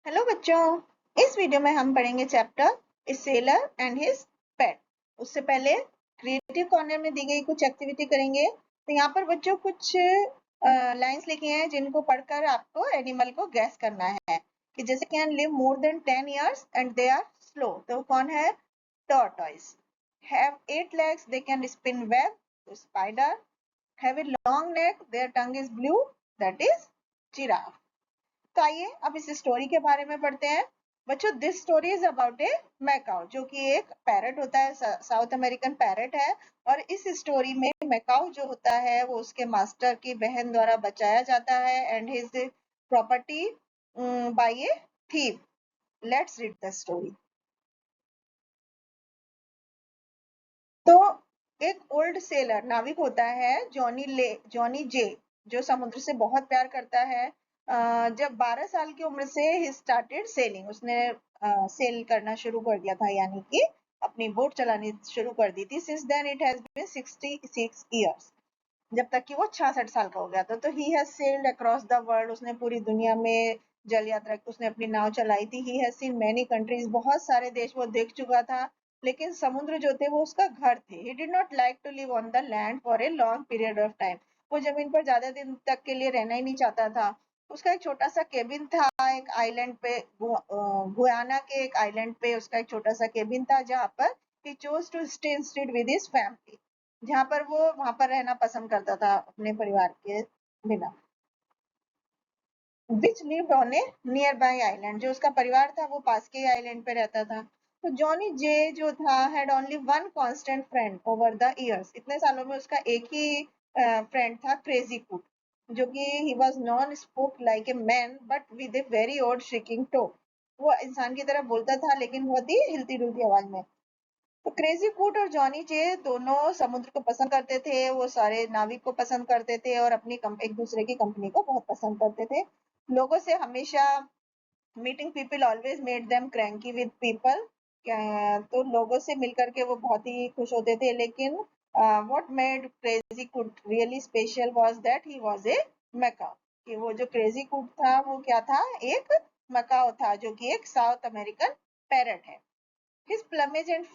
Hello बच्चों। इस video में हम पढ़ेंगे chapter a sailor and his pet. उससे पहले क्रिएटिव कॉर्नर में दी गई कुछ एक्टिविटी करेंगे। तो यहाँ पर बच्चों कुछ लाइंस लिखी हैं जिनको पढ़कर आपको एनिमल को गैस करना है कि जैसे can live more than 10 years and they are slow. तो कौन है? Tortoise. Have 8 legs they can spin web. तो spider. Have a long neck their tongue is blue. That is giraffe. तो आइए अब इस स्टोरी के बारे में पढ़ते हैं। बच्चों, this story is about A Macau, जो कि एक पैरट होता है, साउथ अमेरिकन पैरट है। और इस स्टोरी में मैकाओ जो होता है वो उसके मास्टर की बहन द्वारा बचाया जाता है and his property bye A thief. Let's read the story. तो एक ओल्ड सेलर नाविक होता है, जॉनी जे, जो समुद्र से बहुत प्यार करता है। जब 12 साल की उम्र से ही स्टार्टेड सेलिंग, उसने सेल करना शुरू कर दिया था, यानी कि अपनी बोट चलानी शुरू कर दी थी। Since then it has been 66 years, जब तक कि वो 66 साल का हो गया था। तो he has sailed across the world, उसने पूरी दुनिया में जल यात्रा, उसने अपनी नाव चलाई थी। He has seen many countries, बहुत सारे देश वो देख चुका था। लेकिन समुद्र जो थे वो उसका घर थे। He did not like to live on the land for a long period of time. वो जमीन पर ज्यादा दिन तक के लिए रहना ही नहीं चाहता था। उसका एक छोटा सा केबिन था एक आइलैंड पे, गुयाना के एक आइलैंड पे उसका एक छोटा सा केबिन था, जहाँ पर he chose to stay instead with his family, जहाँ पर वो वहां पर रहना पसंद करता था अपने परिवार के बिना। Which lived on a nearby island, जो उसका परिवार था वो पास के आइलैंड पे रहता था। तो जॉनी जे जो था had only one constant friend over the years, इतने सालों में उसका एक ही फ्रेंड था, क्रेजी कुट, जो कि he was known spoke like a man but with a very odd shrieking tone. वो इंसान की तरह बोलता था लेकिन बहुत ही हिलती डुलती आवाज में। तो क्रेजी कूट और जॉनी जे दोनों समुद्र को पसंद करते थे, वो सारे नाविक को पसंद करते थे और अपनी एक दूसरे की कंपनी को बहुत पसंद करते थे। लोगों से हमेशा meeting people always made them cranky with people. तो लोगों से मिलकर के वो बहुत ही खुश होते थे। लेकिन व्हाट मेड क्रेजी कुट really special was that he was a Macau, कि वो जो क्रेजी कुट था वो क्या था, एक मकाओ था, जो कि एक साउथ अमेरिकन पैरट है। His plumage and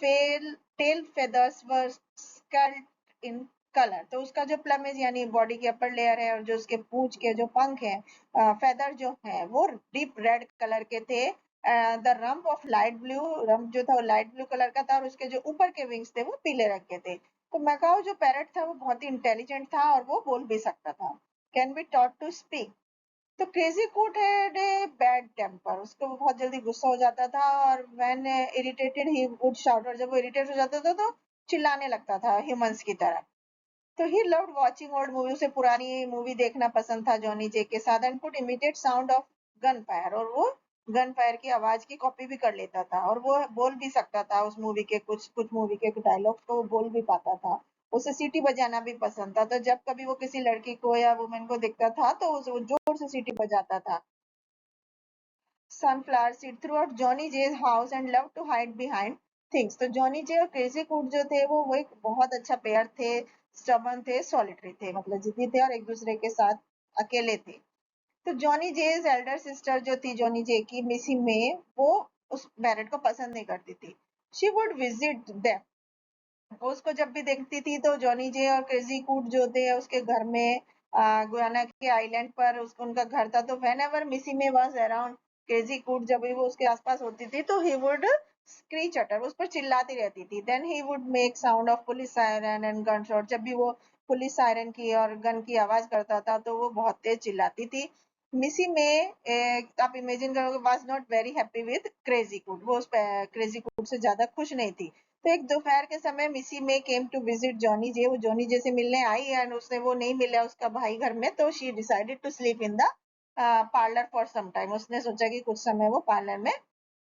tail feathers were scaled in color। तो उसका जो प्लमेज यानी बॉडी की अपर लेयर है और जो उसके पूंछ के जो पंख है, फेदर जो है वो डीप रेड कलर के थे। The rump of light blue, rump जो था वो लाइट ब्लू कलर का था और उसके जो ऊपर के विंग्स थे वो पीले रंग के थे। तो मैकाओ जो पैरट था वो बहुत ही इंटेलिजेंट था और वो बोल भी सकता था। Can be taught to speak. तो crazy coot had a bad temper, उसको बहुत जल्दी गुस्सा हो जाता था और when irritated he would shout, और जब वो इरिटेट हो जाता था तो चिल्लाने लगता था ह्यूमंस की तरह। तो he loved watching old movie, उसे पुरानी मूवी देखना पसंद था जॉनी जे के साथ। And could imitate sound of gun fire, और वो गन फायर की आवाज की कॉपी भी कर लेता था और वो बोल भी सकता था उस मूवी के कुछ कुछ मूवी के डायलॉग्स को वो बोल भी पाता था। उसे सीटी बजाना भी पसंद था, तो जब कभी वो किसी लड़की को या वुमेन को दिखता था तो वो जोर से सीटी बजाता था। sunflower seed throughout Johnny J's house and loved to hide behind things। तो जॉनी जे और क्रेजी कूट जो थे वो एक बहुत अच्छा पेयर थे। स्टबर्न थे, सॉलिटरी थे, मतलब जिद्दी थे और एक दूसरे के साथ अकेले थे। तो जॉनी जेज एल्डर सिस्टर जो थी जॉनी जे की, मिसी में, वो उस पैरट को पसंद नहीं करती थी। शी वुड विजिट देम, वो उसको जब भी देखती थी तो जॉनी जे और क्रेजी कूट जो थे उसके घर में, गुयाना के आइलैंड पर उसको उनका घर था। तो वेन एवर मिसी में वॉज अराउंड, क्रेजी कूट जब भी वो उसके आसपास होती थी तो ही वुड स्क्रीच अटर, उस पर चिल्लाती रहती थी। Then he would make sound of police siren and gun shot, जब भी वो पुलिस सायरन की और गन की आवाज करता था तो वो बहुत तेज चिल्लाती थी। मिसी में आप इमेजिन करोगे was not very happy with crazy कूट, वो उस क्रेजी कूट से ज्यादा खुश नहीं थी। तो एक दोपहर के समय मिसी में केम टू विजिट जॉनी जे, वो जॉनी जे से मिलने आई एंड उसने वो नहीं मिला उसका भाई घर में, तो she decided to sleep in the parlour for some time. उसने सोचा कि कुछ समय वो पार्लर में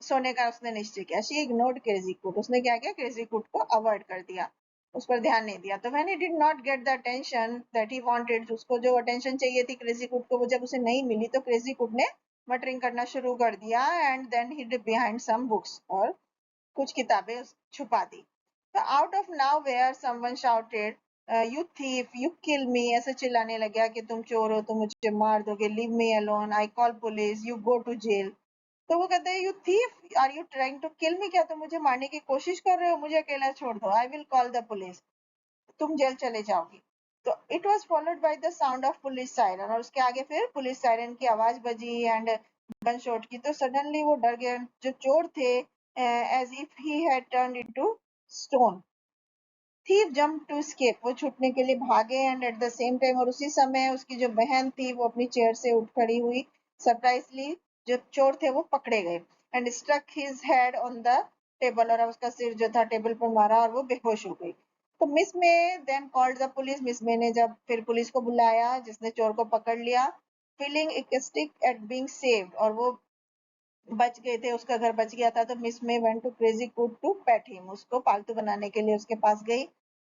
सोने का उसने निश्चय किया। शी इग्नोर्ड क्रेजी कुट, उसने क्या किया, क्रेजी कुट को अवॉइड कर दिया, उस पर ध्यान नहीं दिया। तो when he did not get the attention that he wanted, उसको जो अटेंशन चाहिए थी क्रेजी कुट को, वो जब उसे नहीं मिली तो क्रेजी कुट ने मटरिंग करना शुरू कर दिया and then hid behind some books, और कुछ किताबें छुपा दी। तो out of nowhere someone shouted, you thief you kill me, ऐसे चिल्लाने लगा कि तुम चोर हो, तुम मुझे मार दोगे, leave me alone, I call police, you go to jail. तो वो कहते हैं you thief are you trying to kill me, क्या तुम मुझे मारने की कोशिश कर रहे हो, मुझे अकेला छोड़ दो, I will call the police, तुम जेल चले जाओगी। तो it was followed by the sound of police siren, और उसके आगे फिर पुलिस सायरन की आवाज बजी एंड गन शॉट की। तो सडनली वो डर गए, जो चोर थे, as if he had turned into stone. Thieve jump to escape, वो छूटने के लिए भागे, and at the same time, और उसी समय उसकी जो बहन थी वो अपनी चेयर से उठ खड़ी हुई। सरप्राइजली जो चोर थे वो पकड़े गए, and struck his head on the table, और उसका सिर जो था टेबल पर मारा और वो बेहोश हो गई। तो Miss May then called the police, Miss May ने जब फिर पुलिस को बुलाया जिसने चोर को पकड़ लिया, फीलिंग एक्स्टिक एट बीइंग सेव्ड, और वो बच गए थे, उसका घर बच गया था। तो Miss May went to crazy could to pet him, उसको पालतू बनाने के लिए उसके पास गई।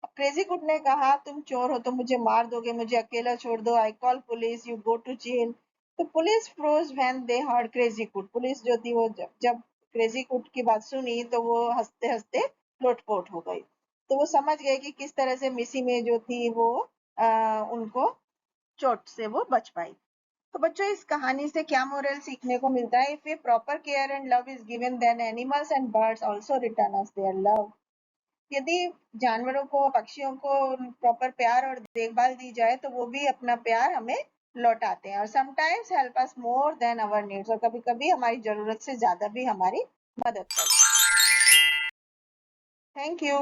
क्रेजी कुड ने कहा तुम चोर हो तो मुझे मार दोगे, मुझे अकेला छोड़ दो, I call police, you go to jail. तो police froze when they heard crazy could, police जो थी वो जब क्रेजी कुड की बात सुनी तो वो हंसते हंसते लोटपोट हो गई। तो वो समझ गए कि किस तरह से मिसी में जो थी वो उनको चोट से वो बच पाई। तो बच्चों इस कहानी से क्या मोरल सीखने को मिलता है? If a proper care and love is given then animals and birds also return us their love. यदि जानवरों को, पक्षियों को प्रॉपर प्यार और देखभाल दी जाए तो वो भी अपना प्यार हमें लौटाते हैं, और sometimes help us more than our needs, और कभी कभी हमारी जरूरत से ज्यादा भी हमारी मदद करते हैं। Thank you.